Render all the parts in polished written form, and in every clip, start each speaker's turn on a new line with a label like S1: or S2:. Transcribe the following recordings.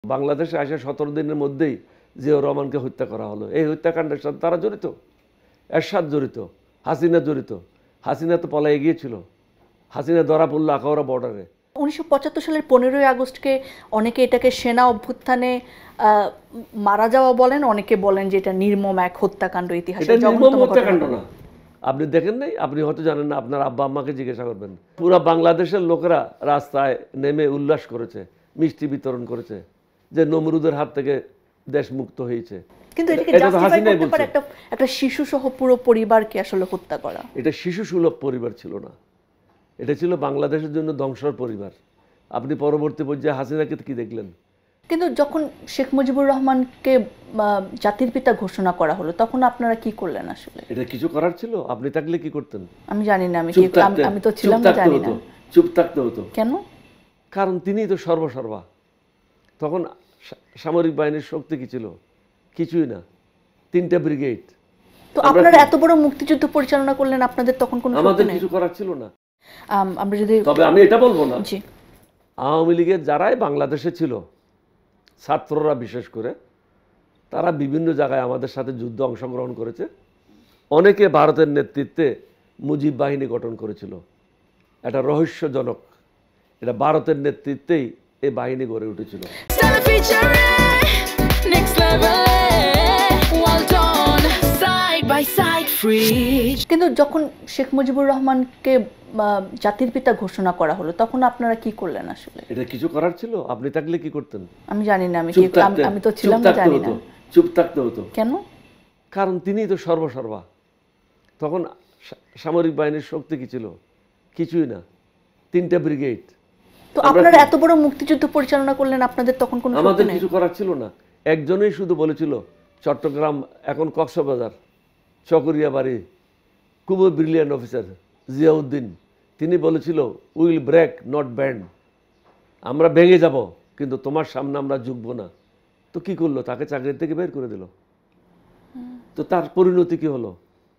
S1: বাংলাদেশে আসা 17 দিনের মধ্যেই জিয়াউর রহমানকে হত্যা করা হলো। এই হত্যাকাণ্ডের সাথে তারা জড়িত, এরশাদ জড়িত, হাসিনা জড়িত। হাসিনা তো পলায়ে গিয়েছিল, হাসিনা ধরা পড়লো আখাউড়া বর্ডারে।
S2: 1975 সালের 15ই আগস্টকে অনেকে এটাকে সেনা অভ্যুত্থানে মারা যাওয়া বলেন, অনেকে বলেন যে এটা নির্মম এক হত্যাকাণ্ড, ইতিহাসের
S1: নির্মম হত্যাকাণ্ড না। আপনি দেখেন নাই, আপনি হয়তো জানেন না, আপনার আব্বা আম্মাকে জিজ্ঞাসা করবেন। পুরো বাংলাদেশের লোকেরা রাস্তায় নেমে উল্লাস করেছে, মিষ্টি বিতরণ করেছে যে নমরুদের হাত থেকে দেশ মুক্ত হয়েছে।
S2: কিন্তু এটাকে জাস্টিফাই করতে পারে একটা শিশু সহ পুরো পরিবারকে আসলে হত্যা করা।
S1: এটা শিশু সুলভ পরিবার ছিল না, এটা ছিল বাংলাদেশের জন্য ধ্বংসর পরিবার। আপনি পরবর্তী পর্যায়ে হাসিনাকে কি দেখলেন?
S2: কিন্তু যখন শেখ মুজিবুর রহমানকে জাতির পিতা ঘোষণা করা হলো তখন আপনারা কি করলেন আসলে?
S1: এটা কিছু করার ছিল? আপনি থাকলে কি করতেন?
S2: আমি জানি না, আমি তো ছিলাম না, জানি না।
S1: চুপ থাকতে হতো।
S2: কেন?
S1: কারণ তিনিই তো সর্বসর্বা। তখন সামরিক বাহিনীর শক্তি কি ছিল? কিছুই না, 3টা ব্রিগেড।
S2: তো আপনারা এত বড় মুক্তিযুদ্ধ পরিচালনা করলেন, আপনাদের তখন কোনো
S1: আমাদের কিছু করার ছিল না।
S2: আমরা যদি
S1: তবে আমি এটা বলবো না, আওয়ামী লীগের যারাই বাংলাদেশে ছিল, ছাত্ররা বিশেষ করে, তারা বিভিন্ন জায়গায় আমাদের সাথে যুদ্ধে অংশগ্রহণ করেছে। অনেকে ভারতের নেতৃত্বে মুজিব বাহিনী গঠন করেছিল। এটা রহস্যজনক, এটা ভারতের নেতৃত্বেই এই বাহিনী গড়ে উঠেছিল।
S2: কিন্তু যখন শেখ মুজিবুর রহমানকে জাতির পিতা ঘোষণা করা হলো তখন আপনারা কি করলেন আসলে?
S1: এটা কিছু করার ছিল? আপনি থাকলে কি করতেন?
S2: আমি জানি না, আমি তো ছিলাম না, জানি না।
S1: চুপ থাকতে হতো।
S2: কেন?
S1: কারণ তিনিই তো সর্বসর্বা। তখন সামরিক বাহিনীর শক্তি কি ছিল? কিছুই না, 3টা ব্রিগেড।
S2: তো আপনারা এত বড় মুক্তিযুদ্ধ পরিচালনা করলেন, আপনাদের তখন কোনো
S1: আমাদের কিছু করার ছিল না। একজনই শুধু বলেছিল, চট্টগ্রাম এখন কক্সবাজার, চকরিয়া বাড়ি, খুব ব্রিলিয়ান্ট অফিসার জিয়াউদ্দিন, তিনি বলেছিল উইল ব্রেক নট ব্যান্ড, আমরা ভেঙে যাব কিন্তু তোমার সামনে আমরা ঝুঁকবো না। তো কি করলো? তাকে চাকরি থেকে বের করে দিল। তো তার পরিণতি কি হলো?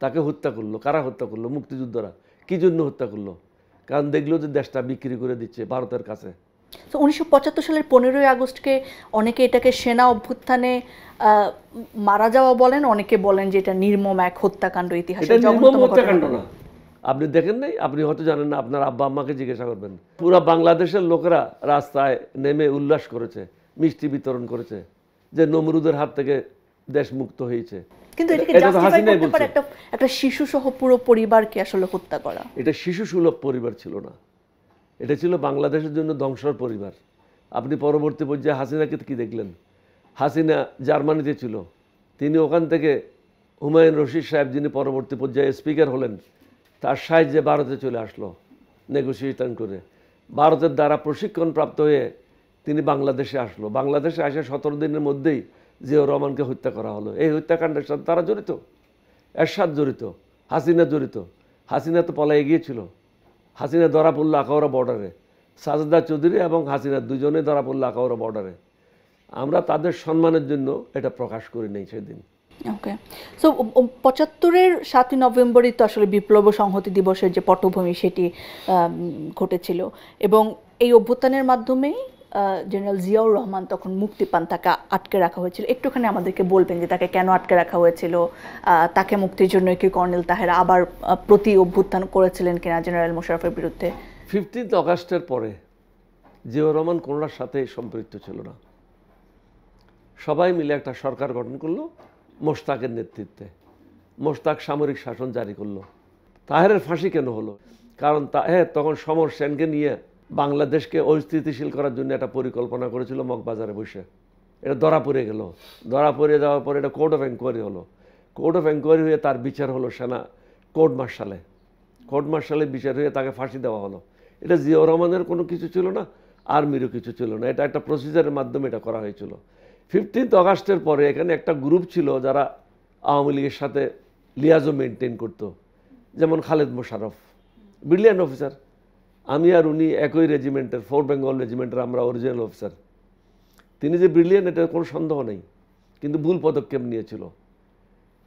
S1: তাকে হত্যা করলো। কারা হত্যা করলো? মুক্তিযোদ্ধারা। কি জন্য হত্যা করলো? কারণ দেখলো যে দেশটা বিক্রি করে দিচ্ছে ভারতের কাছে।
S2: তো 1975 সালের 15ই আগস্টকে অনেকে এটাকে সেনা অভ্যুত্থানে মারা যাওয়া বলেন, অনেকে বলেন যে এটা নির্মম এক হত্যাকাণ্ড, ইতিহাসের
S1: নির্মম হত্যাকাণ্ড না। আপনি দেখেন নাই, আপনি হয়তো জানেন না, আপনার আব্বা আম্মাকে জিজ্ঞাসা করবেন। পুরো বাংলাদেশের লোকেরা রাস্তায় নেমে উল্লাস করেছে, মিষ্টি বিতরণ করেছে যে নমরুদের হাত থেকে দেশ মুক্ত হয়েছে।
S2: কিন্তু এটাকে জাস্টিফাই করতে পারে একটা শিশু সহ পুরো পরিবারকে আসলে হত্যা করা।
S1: এটা শিশু সুলভ পরিবার ছিল না, এটা ছিল বাংলাদেশের জন্য ধ্বংসর পরিবার। আপনি পরবর্তী পর্যায়ে হাসিনাকে কি দেখলেন? হাসিনা জার্মানিতে ছিল, তিনি ওখান থেকে হুমায়ুন রশিদ সাহেব, যিনি পরবর্তী পর্যায়ে স্পিকার হলেন, তার সাহায্যে ভারতে চলে আসলো নেগোসিয়েশন করে। ভারতের দ্বারা প্রশিক্ষণপ্রাপ্ত হয়ে তিনি বাংলাদেশে আসলো। বাংলাদেশে আসা 17 দিনের মধ্যেই জিয়াউর রহমানকে হত্যা করা হলো। এই হত্যাকাণ্ডের সাথে তারা জড়িত, এরশাদ জড়িত, হাসিনা জড়িত। হাসিনা তো পলায়ে গিয়েছিল, হাসিনা ধরা পড়লো আখাউড়া বর্ডারে। সাজেদা চৌধুরী এবং হাসিনা দুজনে ধরা পড়লো আখাউড়া বর্ডারে। আমরা তাদের সম্মানের জন্য এটা প্রকাশ করি নাই সেদিন।
S2: ওকে, সো 75-এর 7ই নভেম্বরই তো আসলে বিপ্লব সংহতি দিবসের যে পটভূমি সেটি ঘটেছিল, এবং এই অভ্যুত্থানের মাধ্যমেই জেনারেল জিয়াউর রহমান তখন মুক্তি পান। তাকে আটকে রাখা হয়েছিল। একটুখানি আমাদেরকে বলবেন যে তাকে কেন আটকে রাখা হয়েছিল, তাকে মুক্তির জন্য কি কর্নেল তাহেরা আবার প্রতি অভ্যুত্থান করেছিলেন কিনা জেনারেল মোশাররফের বিরুদ্ধে?
S1: 15 আগস্টের পরে জিয়াউর রহমান কোনটার সাথে সম্পৃক্ত ছিল না। সবাই মিলে একটা সরকার গঠন করলো মোশতাকের নেতৃত্বে। মোশতাক সামরিক শাসন জারি করলো। তাহেরের ফাঁসি কেন হলো? কারণ তাহের তখন সমর সেনকে নিয়ে বাংলাদেশকে অস্থিতিশীল করার জন্য একটা পরিকল্পনা করেছিল মগবাজারে বসে। এটা ধরা পড়ে গেল। ধরা পড়ে যাওয়ার পরে এটা কোর্ট অফ এনকোয়ারি হলো। কোর্ট অফ এনকোয়ারি হয়ে তার বিচার হলো সেনা কোর্ট মার্শালে। কোর্ট মার্শালে বিচার হয়ে তাকে ফাঁসি দেওয়া হলো। এটা জিয়াউর রহমানের কোনো কিছু ছিল না, আর্মিরও কিছু ছিল না। এটা একটা প্রসিজারের মাধ্যমে এটা করা হয়েছিল। 15 আগস্টের পরে এখানে একটা গ্রুপ ছিল যারা আওয়ামী লীগের সাথে লিয়াজও মেনটেন করতো, যেমন খালেদ মোশাররফ, ব্রিলিয়ান্ট অফিসার। আমি আর উনি একই রেজিমেন্টের, 4 বেঙ্গল রেজিমেন্টের আমরা অরিজিনাল অফিসার। তিনি যে ব্রিলিয়ান্ট এটার কোনো সন্দেহ নেই, কিন্তু ভুল পদক্ষেপ নিয়েছিল।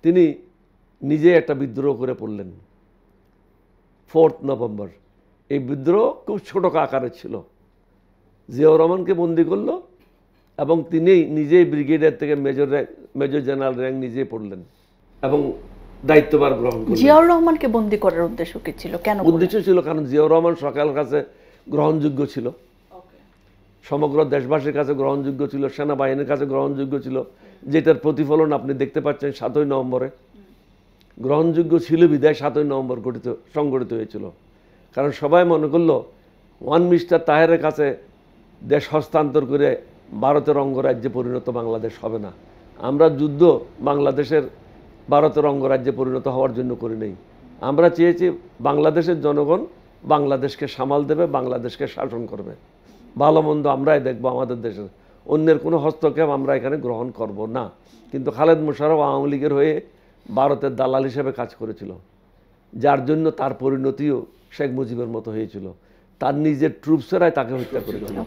S1: তিনি নিজে একটা বিদ্রোহ করে পড়লেন 4 নভেম্বর। এই বিদ্রোহ খুব ছোটো আকারের ছিল। জিয়াউর রহমানকে বন্দি করলো, এবং তিনি নিজেই ব্রিগেডিয়ার থেকে মেজর জেনারেল র্যাঙ্ক নিজেই পড়লেন এবং দায়িত্বভার গ্রহণ করলেন।
S2: জিয়াউর রহমানকে বন্দী করার উদ্দেশ্য কি ছিল, কেন করলেন?
S1: উদ্দেশ্য ছিল কারণ জিয়াউর রহমান সরকারের কাছে গ্রহণযোগ্য ছিল, সমগ্র দেশবাসীর কাছে গ্রহণযোগ্য ছিল, সেনাবাহিনীর কাছে গ্রহণযোগ্য ছিল, যেটার প্রতিফলন আপনি দেখতে পাচ্ছেন 7ই নভেম্বরে। গ্রহণযোগ্য ছিল বিদায় 7ই নভেম্বর সংগঠিত হয়েছিল। কারণ সবাই মনে করলো ওয়ান মিস্টার তাহেরের কাছে দেশ হস্তান্তর করে ভারতের অঙ্গরাজ্যে পরিণত বাংলাদেশ হবে না। আমরা যুদ্ধ বাংলাদেশের ভারতের অঙ্গরাজ্যে পরিণত হওয়ার জন্য করি নাই। আমরা চেয়েছি বাংলাদেশের জনগণ বাংলাদেশকে সামাল দেবে, বাংলাদেশকে শাসন করবে, ভালো মন্দ আমরাই দেখবো আমাদের দেশের, অন্যের কোনো হস্তক্ষেপ আমরা এখানে গ্রহণ করব না। কিন্তু খালেদ মোশাররফ আওয়ামী লীগের হয়ে ভারতের দালাল হিসেবে কাজ করেছিল, যার জন্য তার পরিণতিও শেখ মুজিবের মতো হয়েছিল। তার নিজের ট্রুপসেরাই তাকে হত্যা করেছিল।